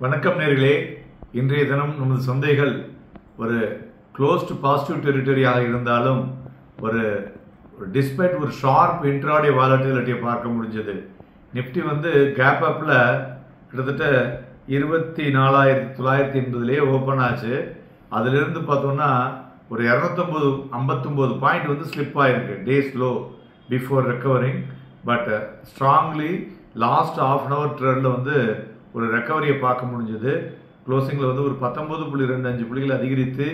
வணக்கம் நேர்களே. இன்றைய தினம் நமது சந்தைகள் ஒரு க்ளோஸ் டு பாசிட்டிவ் டெரிட்டரியாக இருந்தாலும் ஒரு டிஸ்பைட் ஒரு ஷார்ப் இன்ட்ராடே வாலட்டிலிட்டியை பார்க்க முடிஞ்சது. நிஃப்டி கேப் அப்பில் கிட்டத்தட்ட 24,980 ஓப்பன் ஆச்சு. அதிலிருந்து பார்த்தோம்னா ஒரு 259 பாயிண்ட் ஸ்லிப் ஆயிருக்கு. Days low before recovering. But strongly last half an hour ட்ரெண்டில் ஒரு ரெக்கவரியை பார்க்க முடிஞ்சது. க்ளோசிங்கில் ஒரு 19.25 புள்ளிகள் அதிகரித்து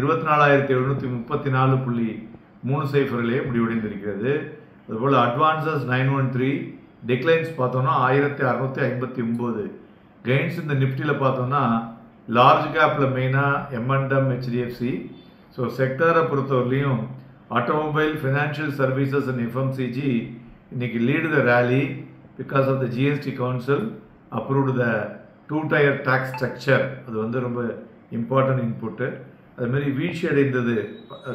24,734.30 முடிவடைந்திருக்கிறது. அதுபோல் அட்வான்சஸ் 913, டிக்ளைன்ஸ் பார்த்தோம்னா 1659. கெயின்ஸ் இந்த நிஃப்டியில் பார்த்தோம்னா லார்ஜ் கேப்பில் மெயினாக M&M, HDFC. ஸோ செக்டரை பொறுத்தவரையிலையும் automobile, financial services and FMCG இன்னைக்கு lead the rally because of the GST council approved the 2-tier tax structure. அது ரொம்ப இம்பார்ட்டன்ட் இன்புட்டு. அதுமாரி வீழ்ச்சி அடைந்தது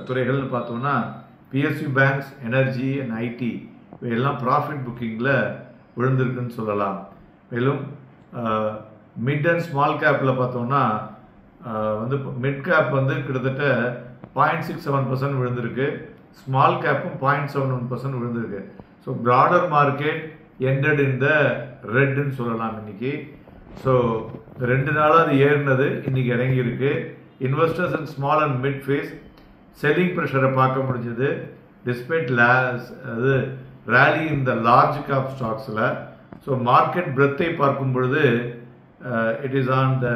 துறைகள்னு பார்த்தோம்னா PSU banks, energy and IT இவையெல்லாம் ப்ராஃபிட் புக்கிங்கில் விழுந்திருக்குன்னு சொல்லலாம். மேலும் மிட் அண்ட் ஸ்மால் கேப்பில் பார்த்தோம்னா மிட் கேப் கிட்டத்தட்ட 0.67% விழுந்திருக்கு. ஸ்மால் கேப்பும் 0.71% விழுந்திருக்கு. So broader market ended in the ரெட்னு சொல்லலாம் இன்னைக்கு. ஸோ 2 நாளாக அது ஏறினது இன்னைக்கு இறங்கியிருக்கு. Investors and small and mid face selling ப்ரெஷரை பார்க்க முடிஞ்சது டிஸ்பைட் அது ரேலி இந்த லார்ஜ் கேப் ஸ்டாக்ஸில். ஸோ மார்க்கெட் பிரெத்தை பார்க்கும் பொழுது it is on the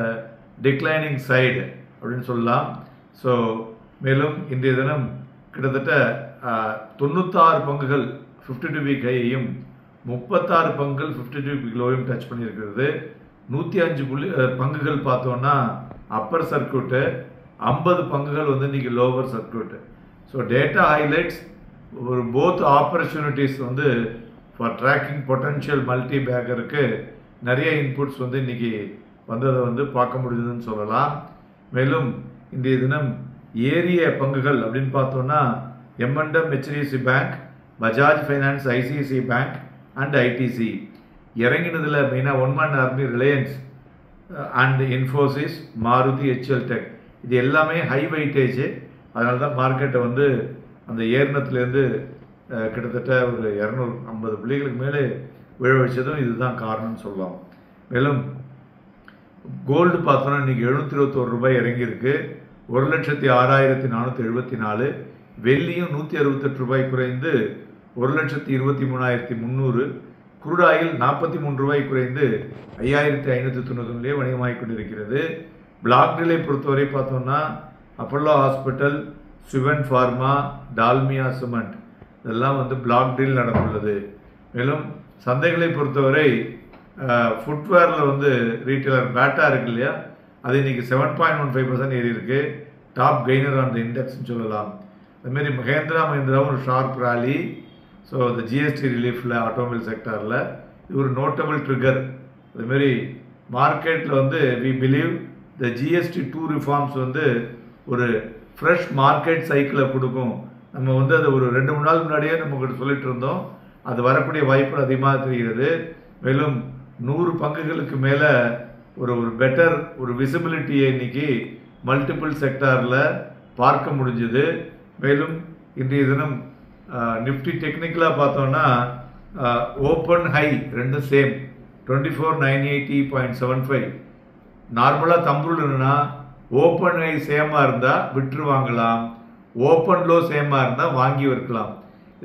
declining side அப்படின்னு சொல்லலாம். ஸோ மேலும் இன்றைய தினம் கிட்டத்தட்ட 96 பங்குகள் 52 வீக் ஹையையும் 36 பங்குகள் 52 வீக் லோவையும் டச் பண்ணியிருக்கிறது. 105 பங்குகள் பார்த்தோம்னா அப்பர் சர்க்கியூட்டு, 50 பங்குகள் இன்னைக்கு lower circuit. So data highlights ஒரு both opportunities for tracking potential multi பேக்கருக்கு நிறைய இன்புட்ஸ் இன்னைக்கு வந்ததை பார்க்க முடியுதுன்னு சொல்லலாம். மேலும் இன்றைய தினம் ஏரிய பங்குகள் அப்படின்னு பார்த்தோம்னா M&M, HDFC bank, Bajaj finance, ICICI bank and ITC. இறங்கினதில் மெயினாக one man army, Reliance and Infosys, Maruti, HL tech இது எல்லாமே ஹை வெயிட்டேஜ். அதனால தான் மார்க்கெட்டை அந்த ஏர்னத்துலேருந்து கிட்டத்தட்ட ஒரு 250 புள்ளிகளுக்கு மேலே விழ வச்சதும் இதுதான் காரணம்னு சொல்லலாம். மேலும் கோல்டு பார்த்தோன்னா இன்றைக்கி 721 ரூபாய் இறங்கியிருக்கு. 1,06,474. வெள்ளியும் 168 ரூபாய் குறைந்து 1,23,300. குரூட் ஆயில் 43 ரூபாய் குறைந்து 5,599 வணிகமாகிக் கொண்டிருக்கிறது. பிளாக் டீலை பொறுத்தவரை பார்த்தோம்னா Apollo hospital, சுவன் pharma, Dalmia cement இதெல்லாம் பிளாக் டீல் நடந்துள்ளது. மேலும் சந்தைகளை பொறுத்தவரை ஃபுட்வேரில் ரீட்டைலர் பேட்டா இருக்கு இல்லையா, அது இன்னைக்கு 7.15% ஏறி இருக்கு. டாப் கெய்னர் ஆன் த இண்டெக்ஸ்ன்னு சொல்லலாம். அதுமாரி மஹேந்திராவும் ஒரு ஷார்ப் ராலி. ஸோ இந்த GST ரிலீஃபில் ஆட்டோமொபைல் செக்டாரில் இது ஒரு நோட்டபிள் ட்ரிகர். அதுமாரி மார்க்கெட்டில் we believe the GST 2 reforms ஒரு ஃப்ரெஷ் மார்க்கெட் சைக்கிளை கொடுக்கும். நம்ம அது ஒரு 2-3 நாள் முன்னாடியே நம்ம சொல்லிட்டு இருந்தோம். அது வரக்கூடிய வாய்ப்பு அதிகமாக தெரிகிறது. மேலும் 100 பங்குகளுக்கு மேலே ஒரு பெட்டர் ஒரு விசிபிலிட்டியை இன்னைக்கு மல்டிபிள் செக்டாரில் பார்க்க முடிஞ்சுது. மேலும் இன்றைய தினம் நிஃப்டி டெக்னிக்கலாக பார்த்தோம்னா ஓப்பன் ஹை ரெண்டும் சேம் 24,980.75. நார்மலாக தம்புருள் என்னன்னா ஓப்பன் ஹை சேமாக இருந்தால் விற்று வாங்கலாம், ஓப்பன் லோ சேமாக இருந்தால் வாங்கி வைக்கலாம்.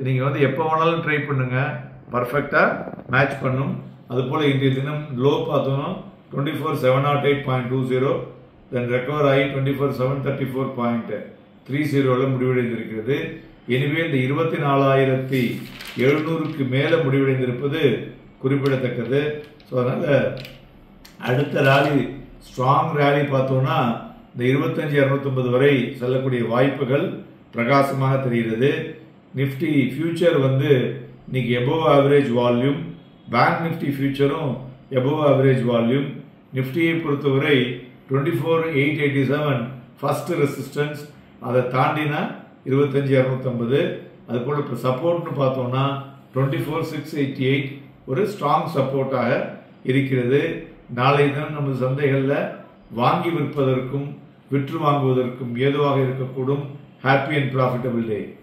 நீங்கள் எப்போ வேணாலும் ட்ரை பண்ணுங்கள், பர்ஃபெக்டாக மேட்ச் பண்ணும். அதுபோல் இன்றைய தினம் லோ பார்த்தோம்னா 24,708.20, தென் ரெக்கவர் ஆகி 24,734.30 முடிவடைந்திருக்கிறது. எனவே இந்த 24,700க்கு மேலே முடிவடைந்திருப்பது குறிப்பிடத்தக்கது. ஸோ அதனால் அடுத்த ரேலி, ஸ்ட்ராங் ரேலி பார்த்தோம்னா இந்த 25,250 வரை செல்லக்கூடிய வாய்ப்புகள் பிரகாசமாக தெரிகிறது. நிஃப்டி ஃபியூச்சர் இன்னைக்கு above average volume, bank Nifty ஃபியூச்சரும் எபோவ் ஆவரேஜ் வால்யூம். நிஃப்டியை பொறுத்தவரை 24,887 ஃபர்ஸ்ட் ரெசிஸ்டன்ஸ், அதை தாண்டினா 25,250. அதுபோல் இப்போ சப்போர்ட்னு பார்த்தோம்னா 24,688 ஒரு ஸ்ட்ராங் சப்போர்ட்டாக இருக்கிறது. நாளை தினம் நமது சந்தைகளில் வாங்கி விற்பதற்கும் விற்று வாங்குவதற்கும் ஏதுவாக இருக்கக்கூடும். Happy and profitable day.